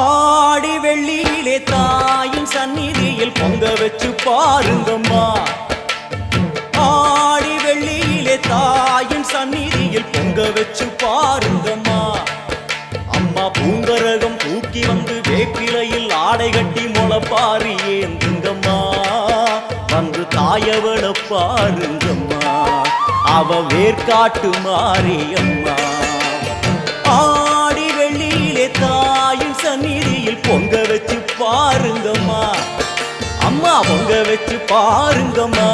ஆடி வெள்ளியிலே தாயின் சந்நிதியில் பொங்க வச்சு பாருங்கம்மா. ஆடி வெள்ளியிலே தாயின் சந்நிதியில் பொங்க வச்சு பாருங்கம்மா. அம்மா பூங்கரகம் தூக்கி வந்து வேப்பிலையில் ஆடை கட்டி முளைப்பாரி ஏந்துங்கம்மா. வந்து தாயவள பாருங்கம்மா, அவ வேர்காட்டு மாரியம்மா. ஆடி வெள்ளியிலே தாயின் சந்நிதியில் பொங்க வச்சு பாருங்கம்மா. அம்மா பொங்க வச்சு பாருங்கம்மா.